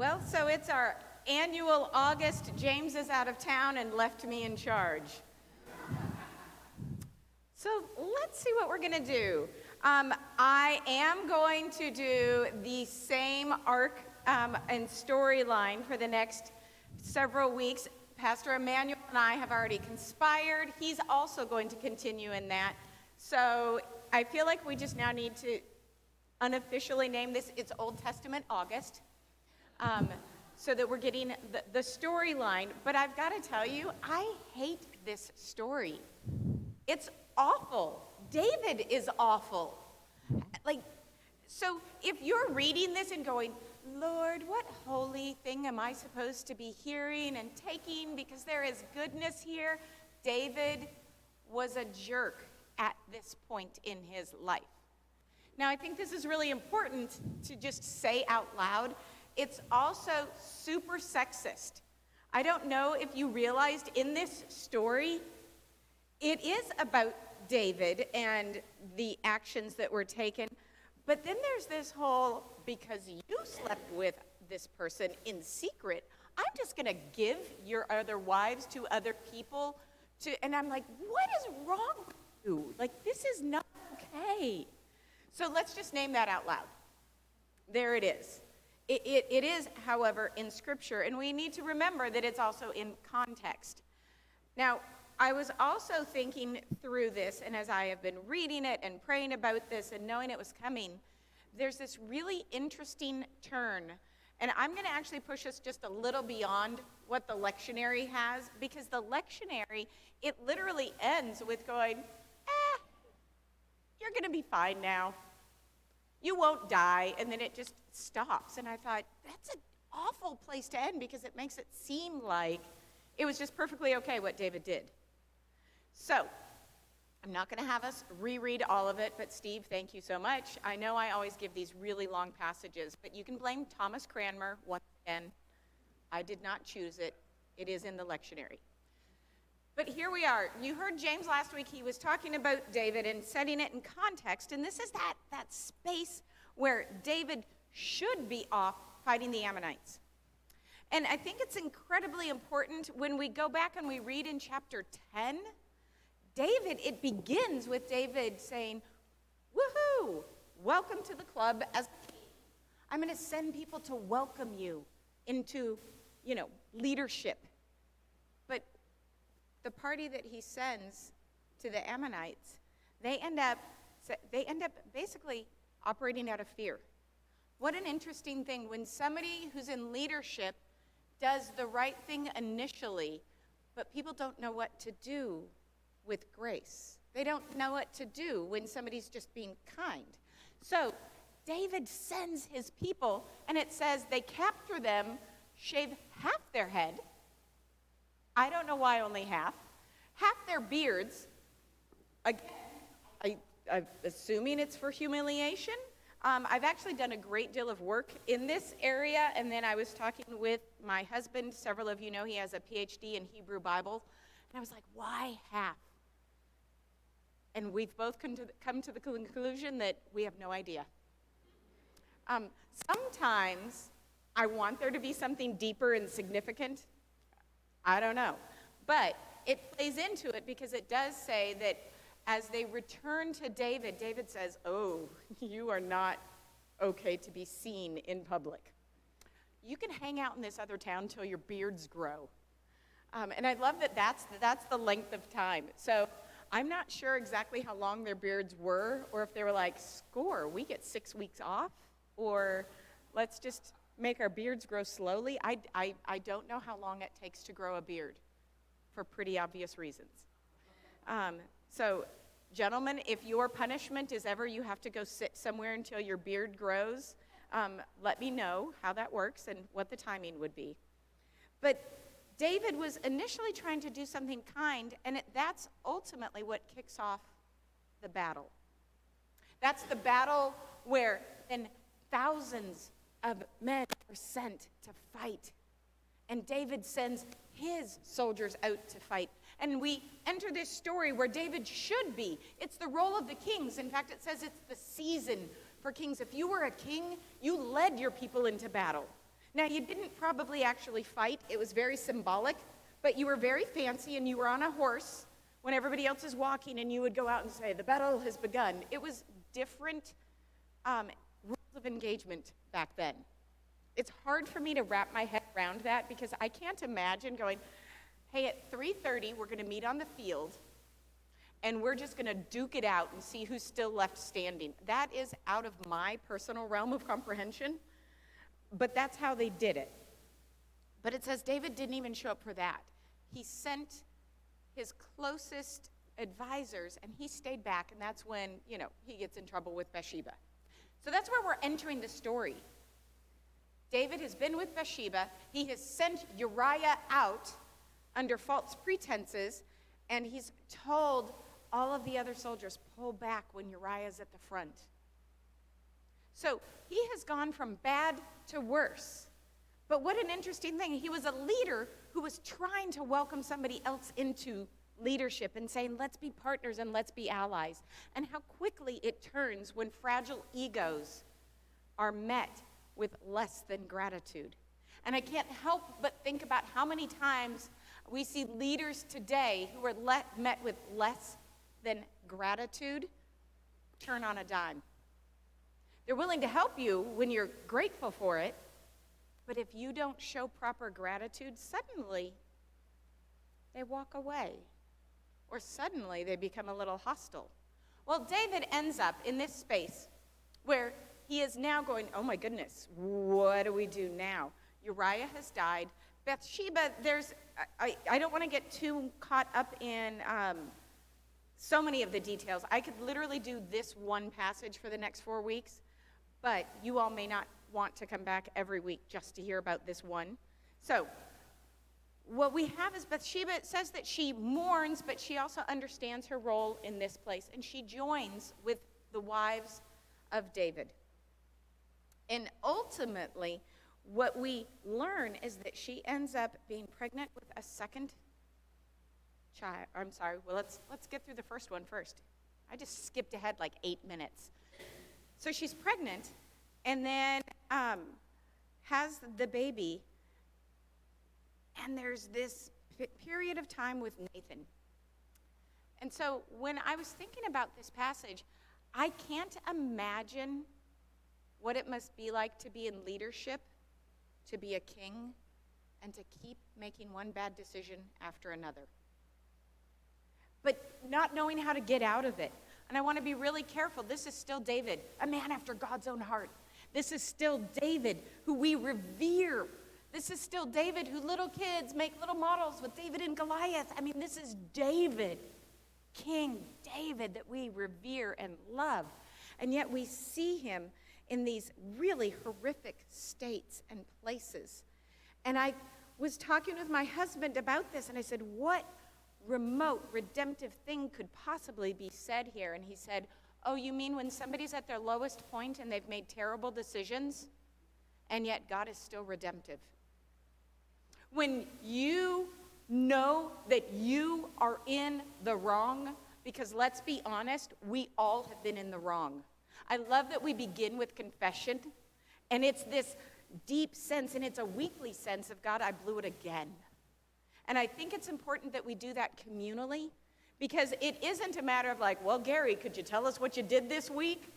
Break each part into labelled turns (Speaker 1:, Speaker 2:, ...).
Speaker 1: Well, so it's our annual August. James is out of town and left me in charge. So let's see what we're going to do. I am going to do the same arc and storyline for the next several weeks. Pastor Emmanuel and I have already conspired. He's also going to continue in that. So I feel like we just now need to unofficially name this. It's Old Testament August. So that we're getting the storyline. But I've got to tell you, I hate this story. It's awful. David is awful. So if you're reading this and going, Lord, what holy thing am I supposed to be hearing and taking because there is goodness here? David was a jerk at this point in his life. Now, I think this is really important to just say out loud. It's also super sexist. I don't know if you realized in this story, it is about David and the actions that were taken. But then there's this whole, because you slept with this person in secret, I'm just going to give your other wives to other people. And I'm like, what is wrong with you? This is not okay. So let's just name that out loud. There it is. It is, however, in Scripture, and we need to remember that it's also in context. Now, I was also thinking through this, and as I have been reading it and praying about this and knowing it was coming, there's this really interesting turn. And I'm going to actually push us just a little beyond what the lectionary has, because the lectionary, it literally ends with going, you're going to be fine now. You won't die, and then it just stops. And I thought, that's an awful place to end because it makes it seem like it was just perfectly okay what David did. So, I'm not going to have us reread all of it, but Steve, thank you so much. I know I always give these really long passages, but you can blame Thomas Cranmer once again. I did not choose it. It is in the lectionary. But here we are. You heard James last week. He was talking about David and setting it in context. And this is that space where David should be off fighting the Ammonites. And I think it's incredibly important when we go back and we read in chapter 10, it begins with David saying, woohoo, welcome to the club as a king. I'm going to send people to welcome you into, leadership. But the party that he sends to the Ammonites, they end up basically operating out of fear. What an interesting thing when somebody who's in leadership does the right thing initially, but people don't know what to do with grace. They don't know what to do when somebody's just being kind. So David sends his people, and it says they capture them, shave half their head. I don't know why only half. Half their beards. Again, I'm assuming it's for humiliation. I've actually done a great deal of work in this area, and then I was talking with my husband. Several of you know he has a PhD in Hebrew Bible, and I was like, why half? And we've both come to the conclusion that we have no idea. Sometimes I want there to be something deeper and significant. I don't know. But it plays into it because it does say that as they return to David, David says, oh, you are not okay to be seen in public. You can hang out in this other town till your beards grow. And I love that that's the length of time. So I'm not sure exactly how long their beards were, or if they were like, score, we get 6 weeks off, or let's just make our beards grow slowly. I don't know how long it takes to grow a beard for pretty obvious reasons. So, gentlemen, if your punishment is ever you have to go sit somewhere until your beard grows, let me know how that works and what the timing would be. But David was initially trying to do something kind, and that's ultimately what kicks off the battle. That's the battle where then thousands of men are sent to fight. And David sends his soldiers out to fight. And we enter this story where David should be. It's the role of the kings. In fact, it says it's the season for kings. If you were a king, you led your people into battle. Now, you didn't probably actually fight. It was very symbolic, but you were very fancy and you were on a horse when everybody else is walking, and you would go out and say, the battle has begun. It was different rules of engagement back then. It's hard for me to wrap my head around that because I can't imagine going, hey, at 3:30, we're going to meet on the field, and we're just going to duke it out and see who's still left standing. That is out of my personal realm of comprehension, but that's how they did it. But it says David didn't even show up for that. He sent his closest advisors, and he stayed back, and that's when, he gets in trouble with Bathsheba. So that's where we're entering the story. David has been with Bathsheba. He has sent Uriah out under false pretenses, and he's told all of the other soldiers, pull back when Uriah's at the front. So he has gone from bad to worse. But what an interesting thing. He was a leader who was trying to welcome somebody else into leadership and saying, let's be partners and let's be allies. And how quickly it turns when fragile egos are met with less than gratitude. And I can't help but think about how many times we see leaders today who are met with less than gratitude turn on a dime. They're willing to help you when you're grateful for it, but if you don't show proper gratitude, suddenly they walk away, or suddenly they become a little hostile. Well, David ends up in this space where he is now going, oh my goodness, what do we do now? Uriah has died. Bathsheba, I don't want to get too caught up in so many of the details. I could literally do this one passage for the next 4 weeks, but you all may not want to come back every week just to hear about this one. So what we have is Bathsheba. It says that she mourns, but she also understands her role in this place, and she joins with the wives of David. And ultimately, what we learn is that she ends up being pregnant with a second child. I'm sorry. Well, let's get through the first one first. I just skipped ahead like 8 minutes. So she's pregnant, and then has the baby, and there's this period of time with Nathan. And so when I was thinking about this passage, I can't imagine what it must be like to be in leadership, to be a king, and to keep making one bad decision after another. But not knowing how to get out of it. And I want to be really careful. This is still David, a man after God's own heart. This is still David, who we revere. This is still David, who little kids make little models with David and Goliath. I mean, this is David, King David, that we revere and love. And yet we see him in these really horrific states and places. And I was talking with my husband about this, and I said, what remote redemptive thing could possibly be said here? And he said, oh, you mean when somebody's at their lowest point and they've made terrible decisions, and yet God is still redemptive? When you know that you are in the wrong, because let's be honest, we all have been in the wrong. I love that we begin with confession, and it's this deep sense, and it's a weekly sense of, God, I blew it again. And I think it's important that we do that communally, because it isn't a matter of like, well, Gary, could you tell us what you did this week?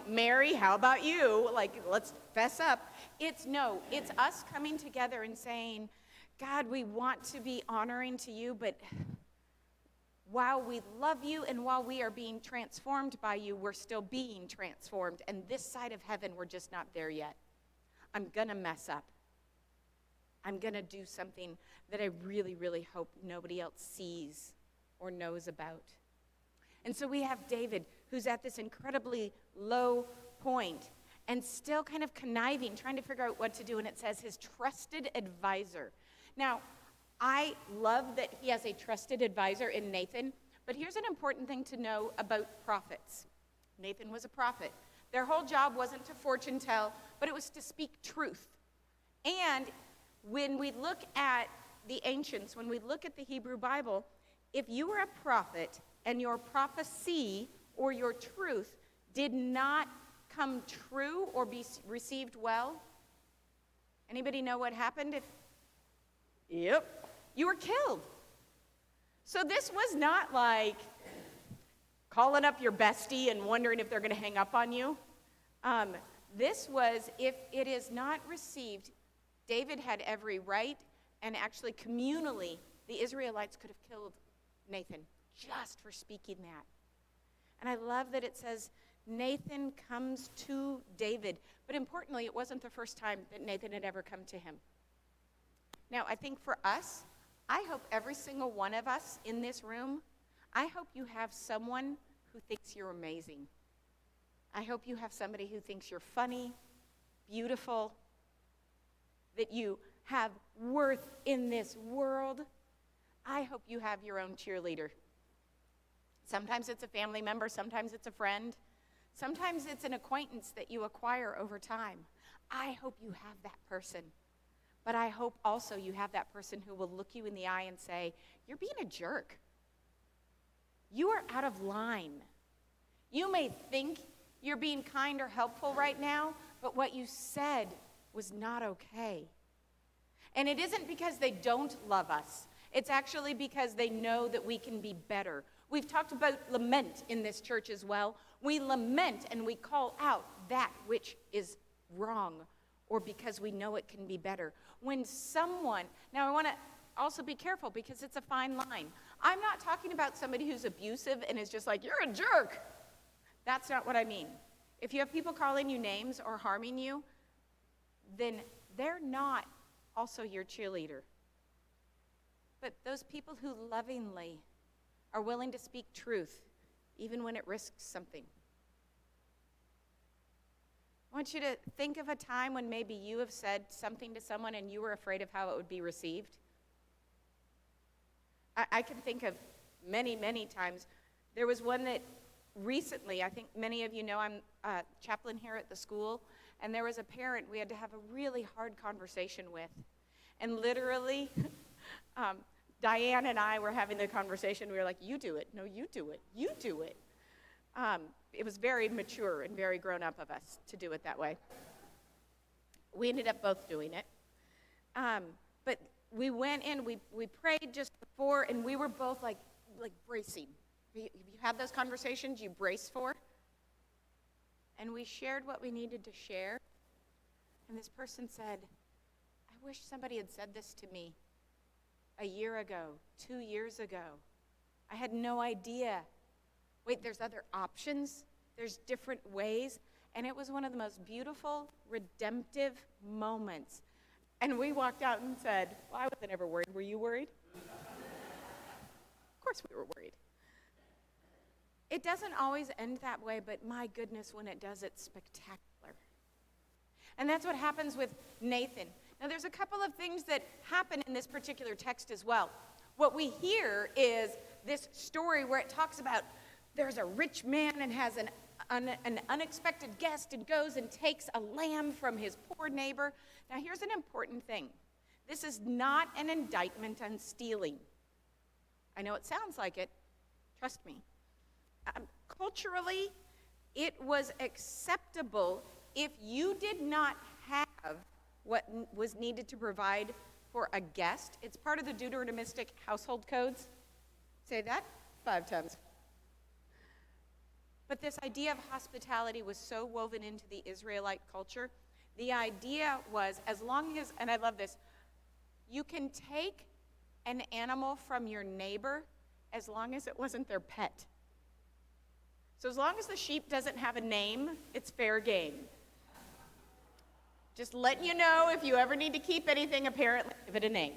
Speaker 1: Mary, how about you? Like, let's fess up. It's us coming together and saying, God, we want to be honoring to you, but while we love you and while we are being transformed by you, we're still being transformed. And this side of heaven, we're just not there yet. I'm going to mess up. I'm going to do something that I really, really hope nobody else sees or knows about. And so we have David, who's at this incredibly low point and still kind of conniving, trying to figure out what to do. And it says his trusted advisor. Now, I love that he has a trusted advisor in Nathan, but here's an important thing to know about prophets. Nathan was a prophet. Their whole job wasn't to fortune tell, but it was to speak truth. And when we look at the ancients, when we look at the Hebrew Bible, if you were a prophet and your prophecy or your truth did not come true or be received well, Anybody know what happened? Yep, you were killed. So this was not like calling up your bestie and wondering if they're going to hang up on you. This was, if it is not received, David had every right, and actually communally, the Israelites could have killed Nathan just for speaking that. And I love that it says Nathan comes to David. But importantly, it wasn't the first time that Nathan had ever come to him. Now, I think for us, I hope every single one of us in this room, I hope you have someone who thinks you're amazing. I hope you have somebody who thinks you're funny, beautiful, that you have worth in this world. I hope you have your own cheerleader. Sometimes it's a family member, sometimes it's a friend, sometimes it's an acquaintance that you acquire over time. I hope you have that person. But I hope also you have that person who will look you in the eye and say, you're being a jerk. You are out of line. You may think you're being kind or helpful right now, but what you said was not okay. And it isn't because they don't love us. It's actually because they know that we can be better. We've talked about lament in this church as well. We lament and we call out that which is wrong, or because we know it can be better. When someone, now I want to also be careful because it's a fine line. I'm not talking about somebody who's abusive and is just like, you're a jerk. That's not what I mean. If you have people calling you names or harming you, then they're not also your cheerleader. But those people who lovingly are willing to speak truth, even when it risks something. I want you to think of a time when maybe you have said something to someone and you were afraid of how it would be received. I can think of many, many times. There was one that recently, I think many of you know I'm a chaplain here at the school, and there was a parent we had to have a really hard conversation with. And literally, Diane and I were having the conversation. We were like, you do it. No, you do it. You do it. It was very mature and very grown up of us to do it that way. We ended up both doing it. But we went in, we prayed just before, and we were both like bracing. You have those conversations you brace for? And we shared what we needed to share. And this person said, I wish somebody had said this to me a year ago, 2 years ago. I had no idea. Wait, there's other options? There's different ways? And it was one of the most beautiful, redemptive moments. And we walked out and said, well, I wasn't ever worried. Were you worried? Of course we were worried. It doesn't always end that way, but my goodness, when it does, it's spectacular. And that's what happens with Nathan. Now, there's a couple of things that happen in this particular text as well. What we hear is this story where it talks about there's a rich man and has an unexpected guest and goes and takes a lamb from his poor neighbor. Now, here's an important thing. This is not an indictment on stealing. I know it sounds like it. Trust me. Culturally, it was acceptable if you did not have what was needed to provide for a guest. It's part of the Deuteronomistic household codes. Say that 5 times. But this idea of hospitality was so woven into the Israelite culture. The idea was, as long as, and I love this, you can take an animal from your neighbor as long as it wasn't their pet. So as long as the sheep doesn't have a name, it's fair game. Just letting you know, if you ever need to keep anything, apparently give it a name.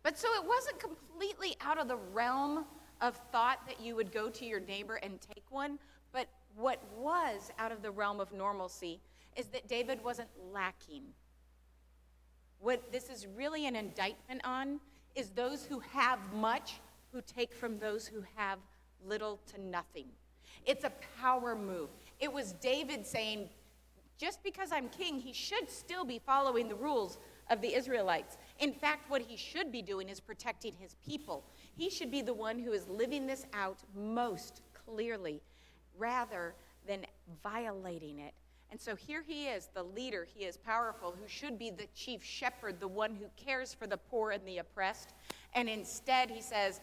Speaker 1: But so it wasn't completely out of the realm of thought that you would go to your neighbor and take one, but what was out of the realm of normalcy is that David wasn't lacking. What this is really an indictment on is those who have much who take from those who have little to nothing. It's a power move. It was David saying, just because I'm king, he should still be following the rules of the Israelites. In fact, what he should be doing is protecting his people. He should be the one who is living this out most clearly, rather than violating it And so here he is, the leader. He is powerful, who should be the chief shepherd, the one who cares for the poor and the oppressed. And instead he says,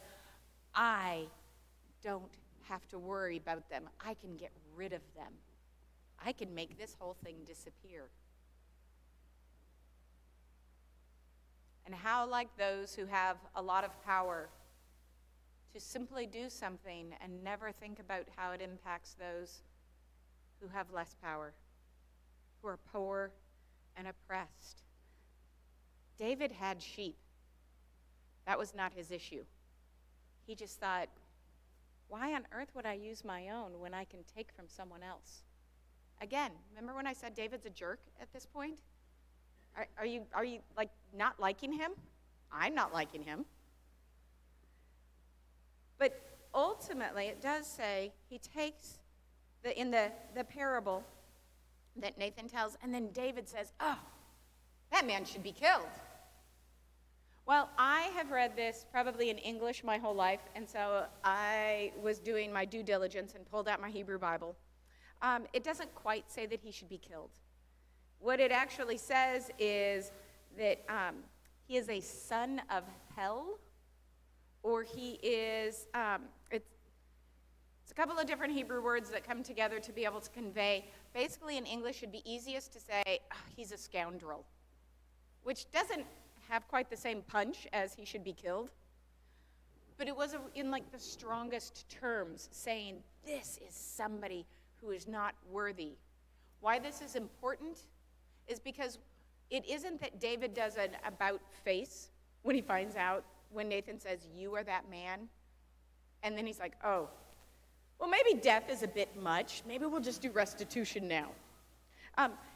Speaker 1: I don't have to worry about them. I can get rid of them. I can make this whole thing disappear. And how like those who have a lot of power to simply do something and never think about how it impacts those who have less power, who are poor and oppressed. David had sheep. That was not his issue. He just thought, why on earth would I use my own when I can take from someone else? Again, remember when I said David's a jerk at this point? Are you like not liking him? I'm not liking him. But ultimately, it does say he takes in the parable that Nathan tells, and then David says, oh, that man should be killed. Well, I have read this probably in English my whole life, and so I was doing my due diligence and pulled out my Hebrew Bible. It doesn't quite say that he should be killed. What it actually says is that he is a son of hell, or he is, it's a couple of different Hebrew words that come together to be able to convey. Basically, in English, it'd be easiest to say, oh, he's a scoundrel, which doesn't have quite the same punch as he should be killed. But it was in like the strongest terms, saying this is somebody who is not worthy. Why this is important is because it isn't that David does an about face when he finds out, when Nathan says, you are that man. And then he's like, oh, well, maybe death is a bit much. Maybe we'll just do restitution now.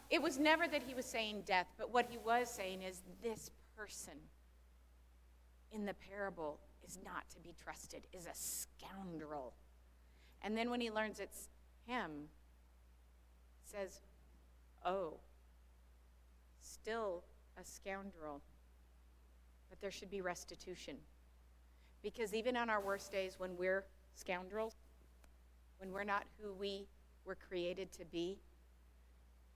Speaker 1: It was never that he was saying death, but what he was saying is this person in the parable is not to be trusted, is a scoundrel. And then when he learns it's him, he says, oh, still a scoundrel, but there should be restitution. Because even on our worst days when we're scoundrels, when we're not who we were created to be,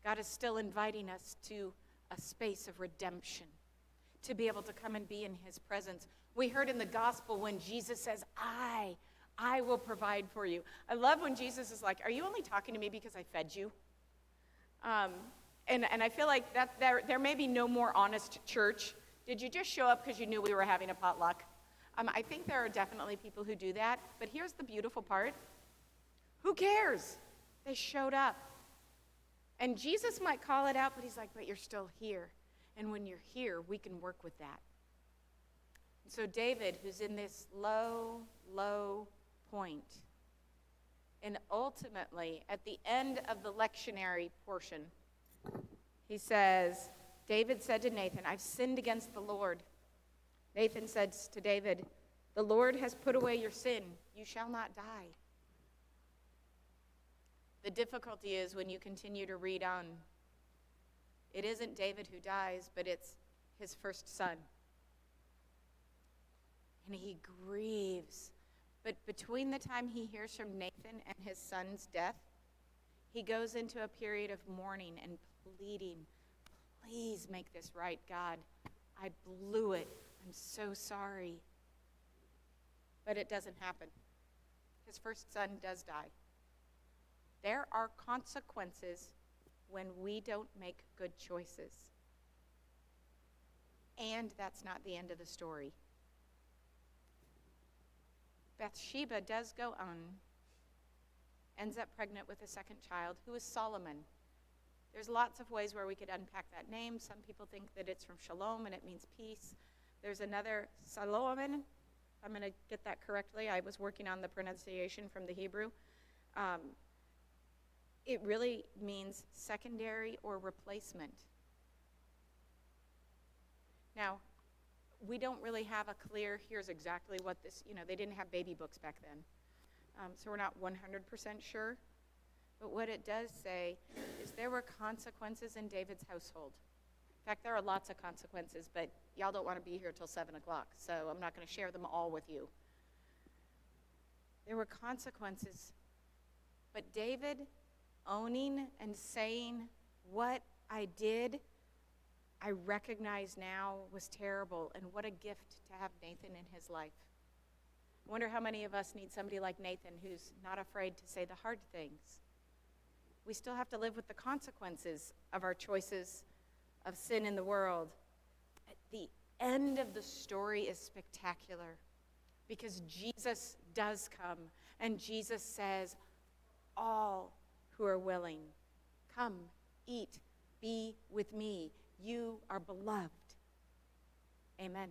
Speaker 1: God is still inviting us to a space of redemption, to be able to come and be in his presence. We heard in the gospel when Jesus says, I will provide for you. I love when Jesus is like, are you only talking to me because I fed you? And I feel like that there may be no more honest church. Did you just show up because you knew we were having a potluck? I think there are definitely people who do that, but here's the beautiful part. Who cares? They showed up. And Jesus might call it out, but he's like, but you're still here. And when you're here, we can work with that. And so David, who's in this low, low point, and ultimately, at the end of the lectionary portion, he says, David said to Nathan, I've sinned against the Lord. Nathan says to David, the Lord has put away your sin. You shall not die. The difficulty is when you continue to read on, it isn't David who dies, but it's his first son. And he grieves. But between the time he hears from Nathan and his son's death, he goes into a period of mourning and pleading, please make this right, God. I blew it. I'm so sorry. But it doesn't happen. His first son does die. There are consequences when we don't make good choices. And that's not the end of the story. Bathsheba does go on, ends up pregnant with a second child, who is Solomon. There's lots of ways where we could unpack that name. Some people think that it's from Shalom and it means peace. There's another Solomon. I'm going to get that correctly. I was working on the pronunciation from the Hebrew. It really means secondary or replacement. Now, we don't really have a clear, here's exactly what this, they didn't have baby books back then. So we're not 100% sure. But what it does say is there were consequences in David's household. In fact, there are lots of consequences, but y'all don't want to be here till 7 o'clock, so I'm not going to share them all with you. There were consequences, but David owning and saying what I did, I recognize now was terrible, and what a gift to have Nathan in his life. I wonder how many of us need somebody like Nathan who's not afraid to say the hard things. We still have to live with the consequences of our choices of sin in the world. At the end of the story is spectacular because Jesus does come, and Jesus says, all who are willing, come, eat, be with me. You are beloved. Amen.